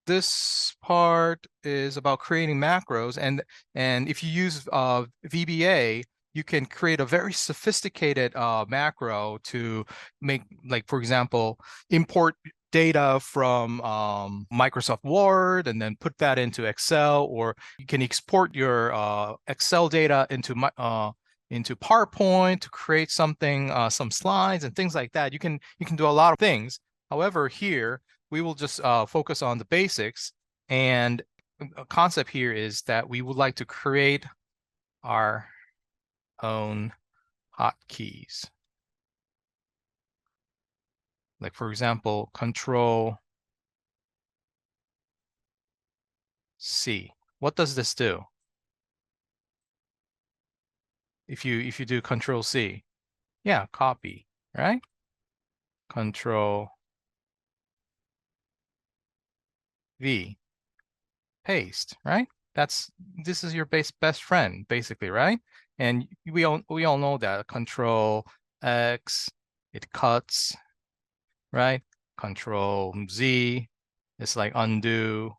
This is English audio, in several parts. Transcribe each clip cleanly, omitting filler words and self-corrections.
this part is about creating macros, and if you use VBA, you can create a very sophisticated macro to make, like, for example, import data from Microsoft Word and then put that into Excel, or you can export your Excel data into PowerPoint to create something, some slides and things like that. You can do a lot of things. However, here we will just focus on the basics, and a concept here is that we would like to create our own hotkeys. Like, for example, Control C. What does this do? If you do Control C, yeah, copy, right? Control V, paste, right? This is your best friend, basically, right? And we all know that Control X, it cuts, right? Control Z, it's like undo.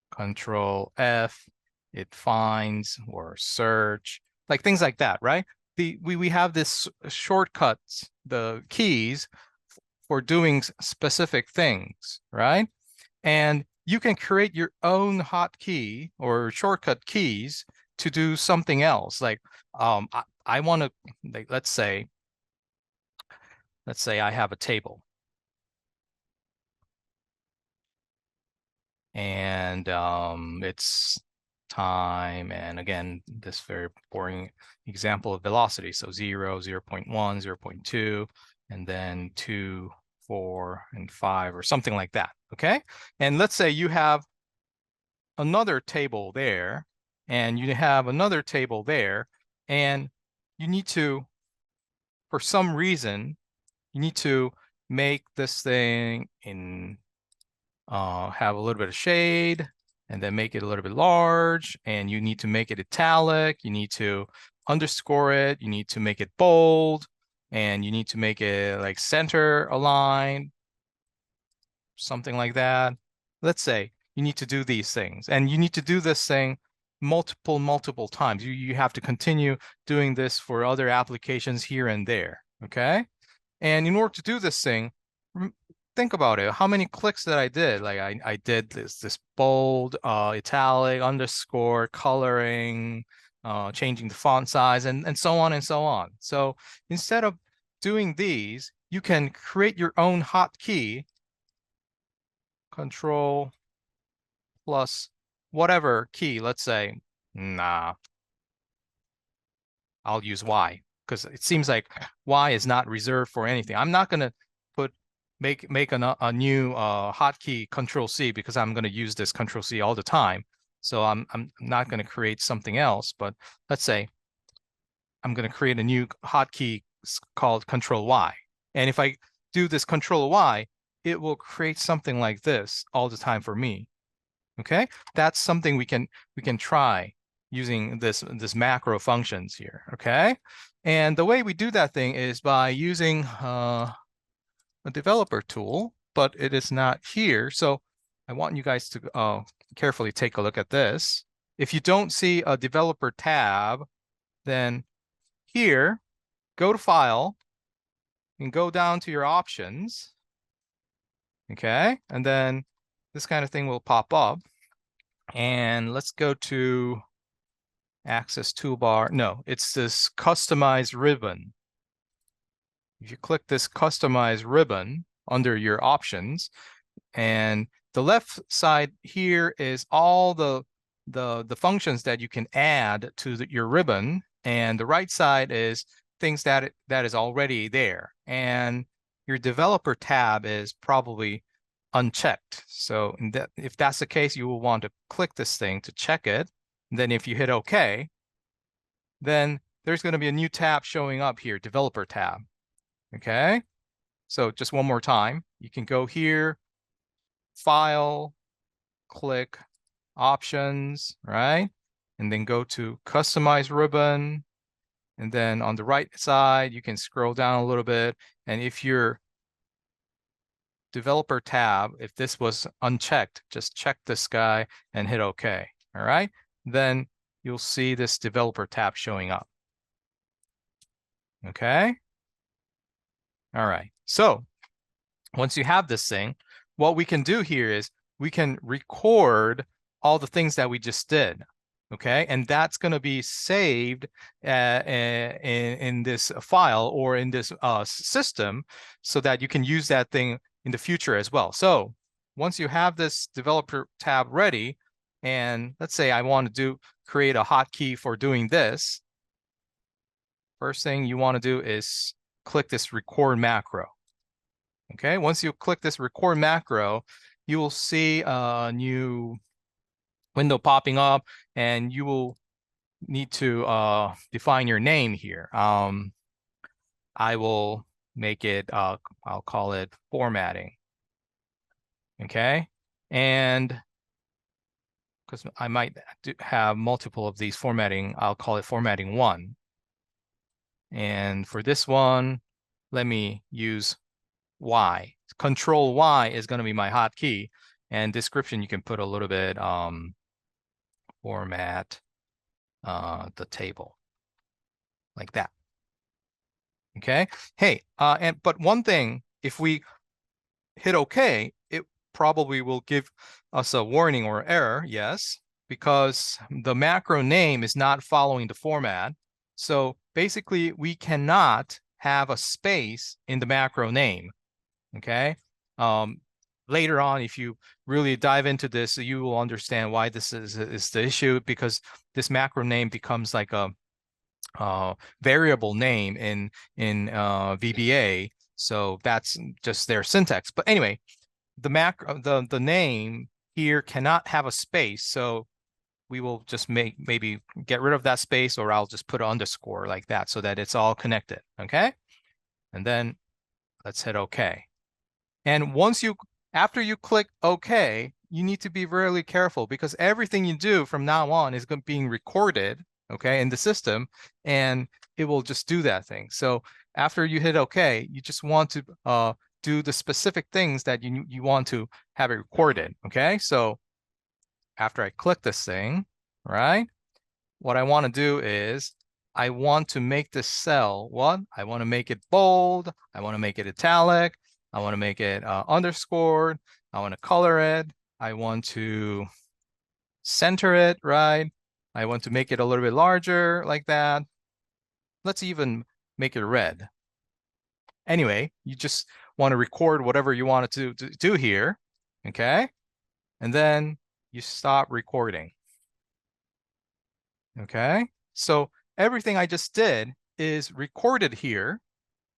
Control F, it finds or search, like things like that, right? We have this shortcuts, the keys for doing specific things, right? And you can create your own hotkey or shortcut keys to do something else. Like I want to, like, let's say I have a table, and it's time, and again, this very boring example of velocity. So 0, 0.1, 0.2, and then 2, 4, and 5, or something like that, okay? And let's say you have another table there, and you have another table there, and you need to, for some reason, you need to make this thing in have a little bit of shade, and then make it a little bit large, and you need to make it italic, you need to underscore it, you need to make it bold, and you need to make it like center aligned, something like that. Let's say you need to do these things, and you need to do this thing multiple times. You have to continue doing this for other applications here and there, okay? And in order to do this thing, think about it. How many clicks that I did? Like I did this bold, italic, underscore, coloring, changing the font size, and so on and so on. So instead of doing these, you can create your own hotkey, Control plus whatever key. Let's say, nah, I'll use Y, because it seems like Y is not reserved for anything. I'm not gonna put make a new hotkey Control C, because I'm gonna use this Control C all the time. So I'm not gonna create something else. But let's say I'm gonna create a new hotkey called Control Y, and if I do this Control Y, it will create something like this all the time for me. Okay, that's something we can try using this macro functions here. Okay, and the way we do that thing is by using a developer tool, but it is not here. So I want you guys to carefully take a look at this. If you don't see a developer tab, then here, go to File and go down to your options. Okay, and then this kind of thing will pop up. And let's go to Access Toolbar. No, it's this Customize ribbon. If you click this Customize ribbon under your options, and the left side here is all the functions that you can add to your ribbon, and the right side is things that is already there. And your developer tab is probably unchecked. So if that's the case, you will want to click this thing to check it. And then if you hit OK, then there's going to be a new tab showing up here, developer tab. Okay, so just one more time, you can go here, File, click Options, right? And then go to Customize ribbon. And then on the right side, you can scroll down a little bit. And if you're developer tab, if this was unchecked, just check this guy and hit OK. All right. Then you'll see this developer tab showing up. Okay. All right. So once you have this thing, what we can do here is we can record all the things that we just did. Okay, and that's going to be saved in this file or in this system so that you can use that thing in the future as well. So once you have this developer tab ready, and let's say I want to create a hotkey for doing this, first thing you want to do is click this record macro. Okay, once you click this record macro, you will see a new window popping up, and you will need to define your name here. I will make it, I'll call it formatting. Okay, and because I might have multiple of these formatting, I'll call it formatting 1. And for this one, let me use Y. Control Y is going to be my hotkey, and description you can put a little bit format the table like that. Okay. Hey, but one thing, if we hit OK, it probably will give us a warning or error. Yes, because the macro name is not following the format. So basically, we cannot have a space in the macro name. Okay. Later on, if you really dive into this, you will understand why this is the issue, because this macro name becomes like a variable name in VBA. So that's just their syntax. But anyway, the name here cannot have a space. So we will just maybe get rid of that space, or I'll just put an underscore like that so that it's all connected. Okay. And then let's hit OK. And after you click OK, you need to be really careful, because everything you do from now on is being recorded, okay, in the system, and it will just do that thing. So after you hit OK, you just want to do the specific things that you want to have it recorded, okay? So after I click this thing, right, what I want to do is I want to make this cell what? I want to make it bold. I want to make it italic. I want to make it underscored. I want to color it. I want to center it, right? I want to make it a little bit larger like that. Let's even make it red. Anyway, you just want to record whatever you want to do here, okay? And then you stop recording, okay? So everything I just did is recorded here,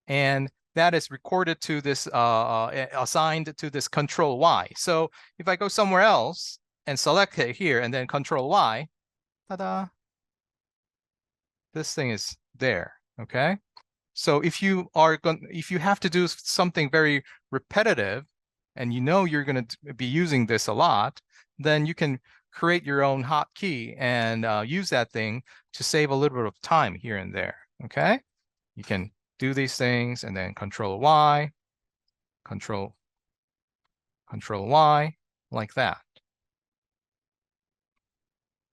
and that is recorded to this, assigned to this Control Y. So if I go somewhere else and select it here and then Control Y, ta-da, this thing is there, okay? So if you have to do something very repetitive, and you know you're going to be using this a lot, then you can create your own hotkey and use that thing to save a little bit of time here and there, okay? You can do these things and then Control Y, Control Y, like that,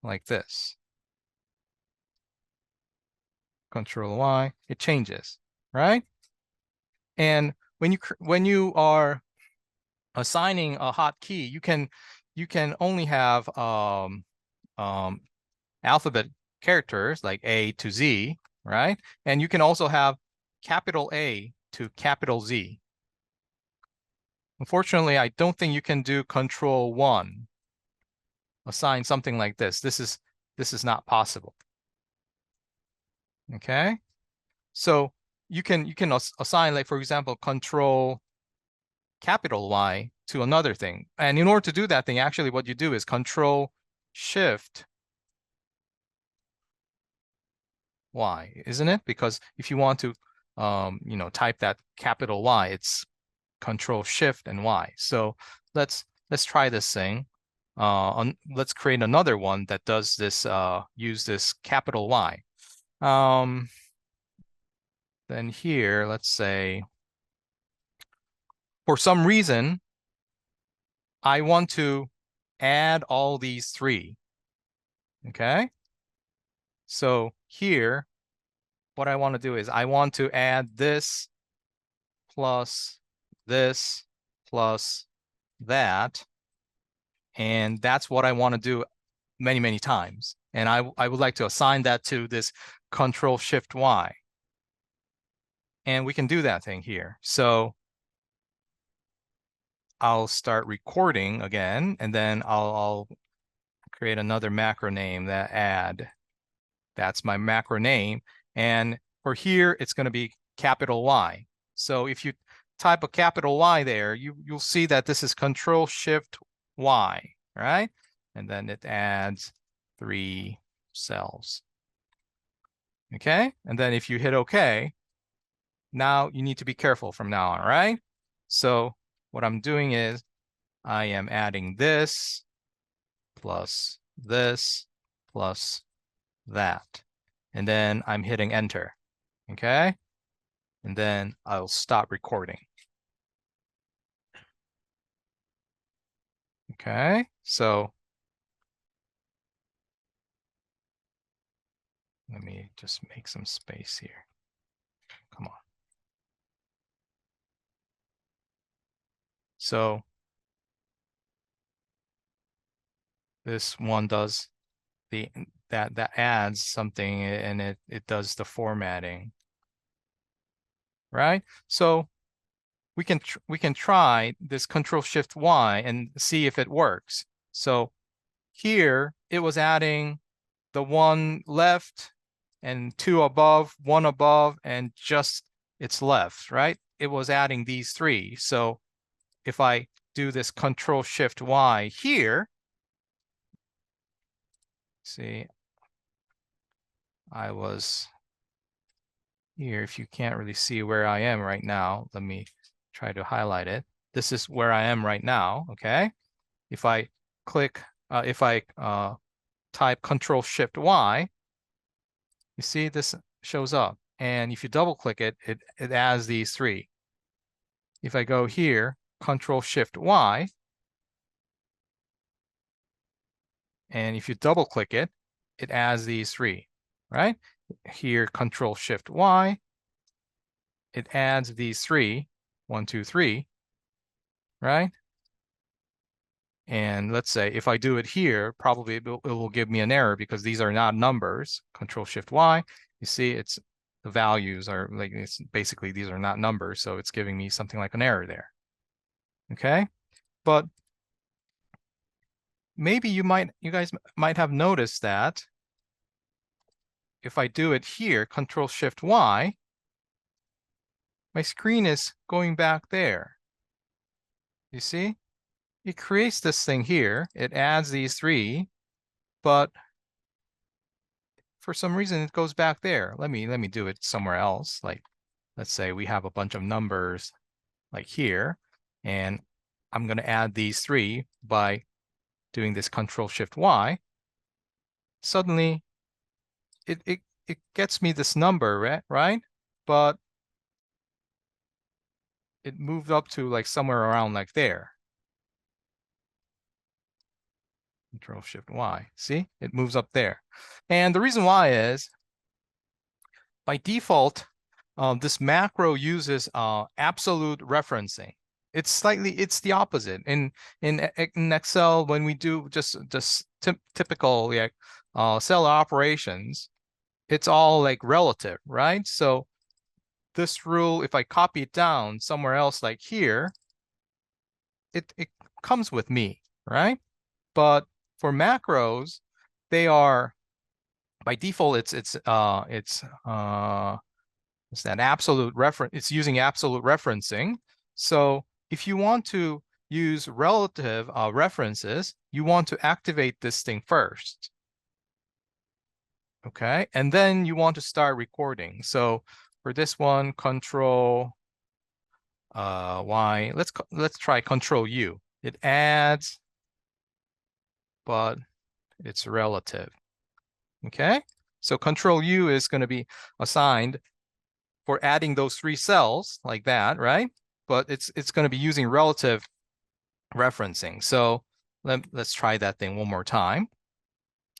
like this. Control Y, it changes, right? And when you are assigning a hotkey, you can only have alphabet characters like A to Z, right? And you can also have capital A to capital Z. Unfortunately, I don't think you can do Control 1, assign something like this. This is not possible. Okay, so you can assign, like, for example, Control capital Y to another thing. And in order to do that thing, actually what you do is Control Shift Y, isn't it? Because if you want to type that capital Y, it's Control Shift and Y. So let's try this thing. Let's create another one that does this, use this capital Y. Then here, let's say, for some reason, I want to add all these three. Okay. So here, what I want to do is I want to add this plus this plus that. And that's what I want to do many, many times. And I would like to assign that to this Control-Shift-Y. And we can do that thing here. So I'll start recording again, and then I'll create another macro name that add. That's my macro name. And for here, it's going to be capital Y. So if you type a capital Y there, you'll see that this is Control-Shift-Y, right? And then it adds 3 cells. Okay, and then if you hit OK, now you need to be careful from now on, right? So what I'm doing is I am adding this plus this plus that. And then I'm hitting enter. Okay, and then I'll stop recording. Okay, so let me just make some space here. Come on. So this one does that adds something, and it does the formatting, right? So we can try this Control-Shift-Y and see if it works. So here it was adding the one left and 2 above, 1 above, and just its left, right? It was adding these 3. So if I do this Control-Shift-Y here, see, I was here. If you can't really see where I am right now, let me try to highlight it. This is where I am right now, okay? If I click, if I type Control-Shift-Y, you see this shows up. And if you double click it, it adds these 3. If I go here, Control-Shift-Y, and if you double click it, it adds these 3, right? Here, Control-Shift-Y, it adds these 3, 1, 2, 3, right? And let's say if I do it here, probably it will give me an error because these are not numbers. Control-Shift-Y, you see it's the values are like, it's basically these are not numbers, so it's giving me something like an error there. Okay, but maybe you guys might have noticed that if I do it here, Control-Shift-Y, my screen is going back there. You see? It creates this thing here. It adds these 3, but for some reason it goes back there. Let me do it somewhere else. Like, let's say we have a bunch of numbers like here, and I'm going to add these 3 by doing this Control-Shift-Y. Suddenly, it gets me this number, right? But it moved up to like somewhere around like there. Control-Shift-Y. See, it moves up there. And the reason why is, by default, this macro uses absolute referencing. It's the opposite. In Excel, when we do just typical cell operations, it's all like relative, right? So this rule, if I copy it down somewhere else like here, it comes with me, right? But for macros, they are by default it's that absolute reference. It's using absolute referencing. So if you want to use relative references, you want to activate this thing first. Okay, and then you want to start recording. So for this one, Control Y. Let's try Control U. It adds, but it's relative. Okay, so Control U is going to be assigned for adding those 3 cells like that, right? but it's going to be using relative referencing. So let's try that thing one more time.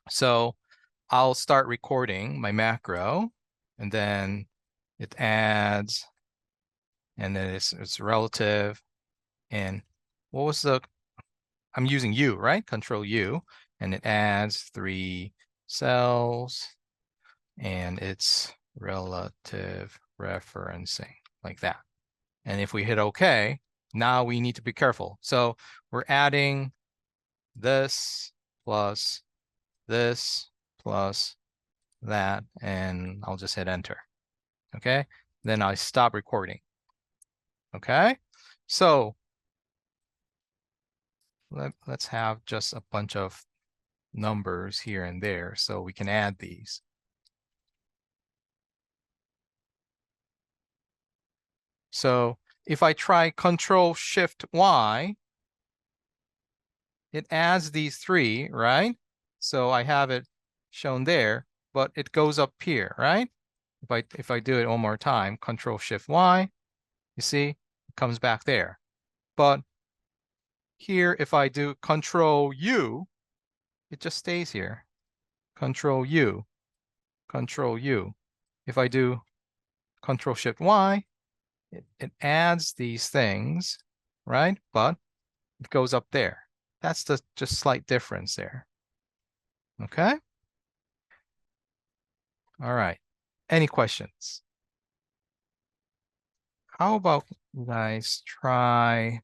So I'll start recording my macro, and then it adds, and then it's relative. And what was I'm using U, right? Control U, and it adds 3 cells, and it's relative referencing like that. And if we hit OK, now we need to be careful. So we're adding this plus this plus that, and I'll just hit enter. Okay, then I stop recording. Okay, so let's have just a bunch of numbers here and there so we can add these. So if I try Control Shift Y, it adds these 3, right? So I have it shown there, but it goes up here, right? If I do it one more time, Control Shift Y, you see, it comes back there. But here, if I do Control U, it just stays here. Control U, Control U. If I do Control Shift Y, it adds these things, right? But it goes up there. That's the just slight difference there. Okay? All right. Any questions? How about you guys try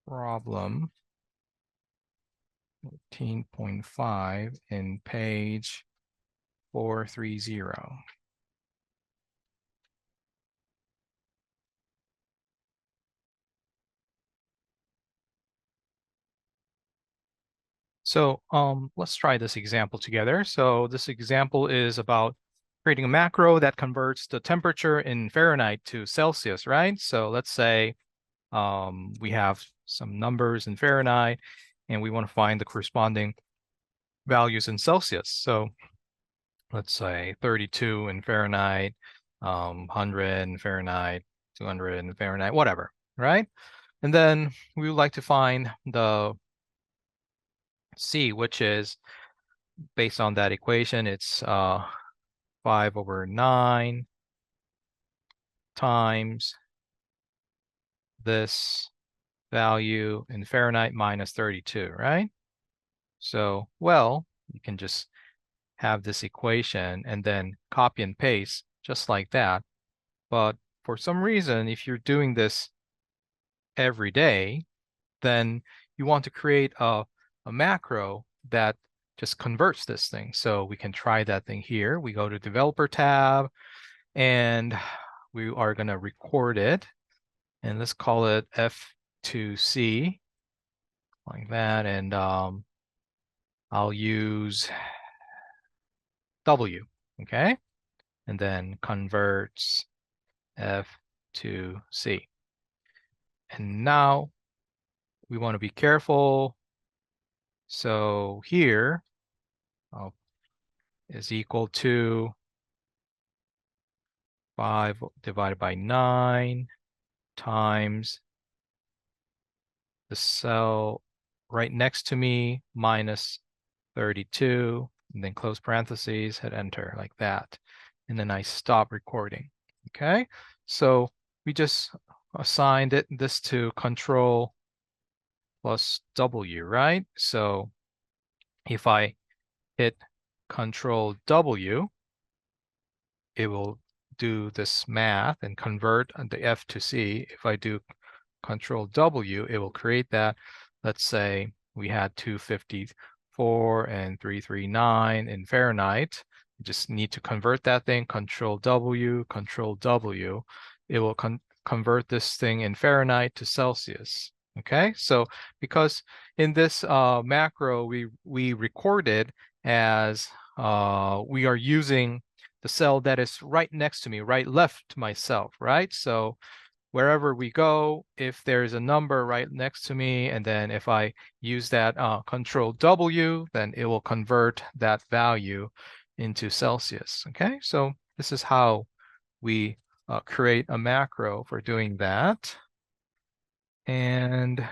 problem 14.5 in page 430. So let's try this example together. So this example is about creating a macro that converts the temperature in Fahrenheit to Celsius, right? So let's say we have some numbers in Fahrenheit, and we want to find the corresponding values in Celsius. So let's say 32 in Fahrenheit, 100 in Fahrenheit, 200 in Fahrenheit, whatever, right? And then we would like to find the C, which is based on that equation, it's 5/9 times this value in Fahrenheit minus 32, right? So, well, you can just have this equation and then copy and paste just like that. But for some reason, if you're doing this every day, then you want to create a macro that just converts this thing. So we can try that thing here. We go to Developer tab, and we are going to record it. And let's call it F2C, like that. And I'll use W, okay? And then converts F2C. And now we want to be careful. So here is equal to 5 divided by 9 times the cell right next to me minus 32, and then close parentheses, hit enter like that. And then I stop recording. Okay, so we just assigned this to Control plus W, right? So if I hit Control W, it will do this math and convert the F to C. If I do Control W, it will create that. Let's say we had 254 and 339 in Fahrenheit. You just need to convert that thing, Control W, Control W. It will convert this thing in Fahrenheit to Celsius. Okay, so because in this macro, we recorded as we are using the cell that is right next to me, right left to myself, right? So wherever we go, if there's a number right next to me, and then if I use that Control W, then it will convert that value into Celsius. Okay, so this is how we create a macro for doing that. And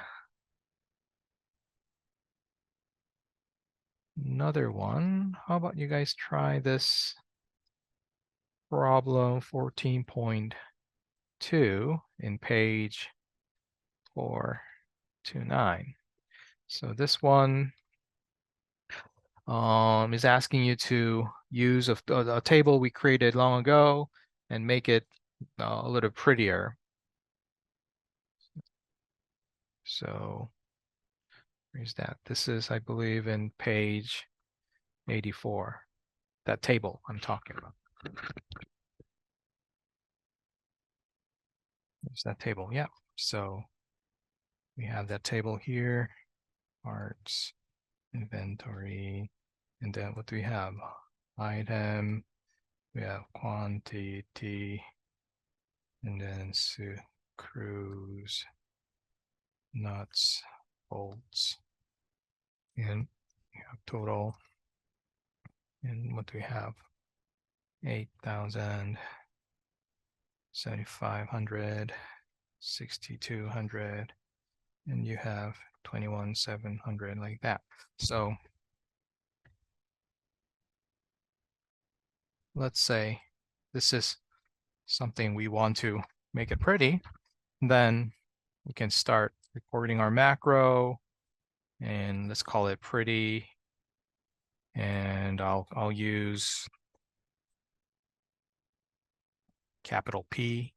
another one, how about you guys try this problem 14.2 in page 429. So this one is asking you to use a table we created long ago and make it a little prettier. So where's that? This is, I believe, in page 84, that table I'm talking about. There's that table, yeah. So we have that table here, parts, inventory, and then what do we have? Item, we have quantity, and then screws, nuts, bolts, and we have total. And what do we have? 8,000, 7,500, 6,200, and you have 21,700 like that. So let's say this is something we want to make it pretty, then we can start recording our macro, and let's call it pretty. And I'll use capital P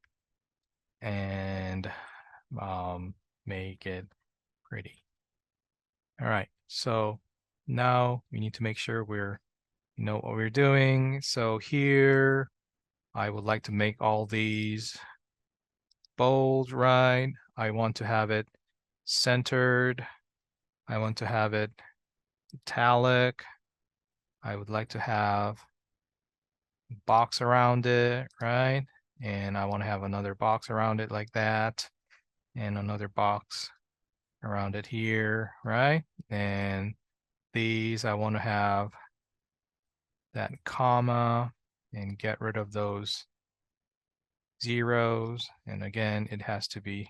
and make it pretty. All right, so now we need to make sure we know what we're doing. So here, I would like to make all these bold, right? I want to have it centered. I want to have it italic. I would like to have a box around it, right? And I want to have another box around it like that, and another box around it here, right? And these, I want to have that comma and get rid of those zeros. And again, it has to be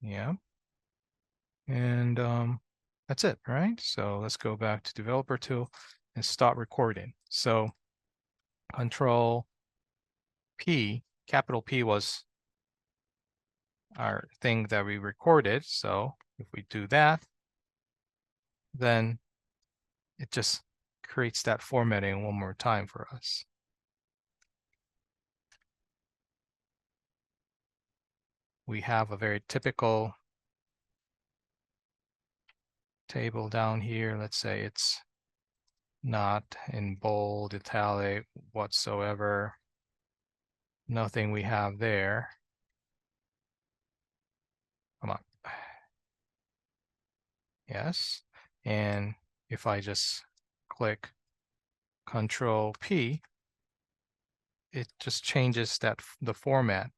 yeah. And that's it, right? So let's go back to developer tool and start recording. So Control P, capital P was our thing that we recorded. So if we do that, then it just creates that formatting one more time for us. We have a very typical table down here. Let's say it's not in bold, italic whatsoever. Nothing we have there. Come on. Yes. And if I just click Control P, it just changes the format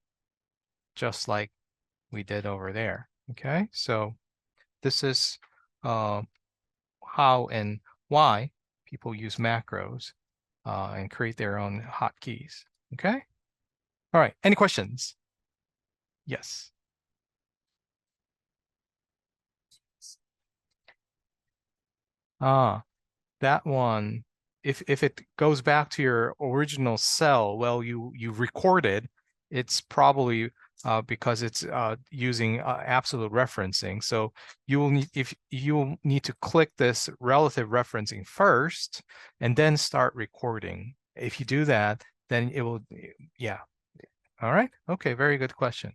just like we did over there. Okay, so this is how and why people use macros and create their own hotkeys. Okay. All right. Any questions? Yes. That one, if it goes back to your original cell, well, you recorded, it's probably because it's using absolute referencing. So you will need, if you will need to click this relative referencing first and then start recording. If you do that, then it will, yeah. All right. Okay. Very good question.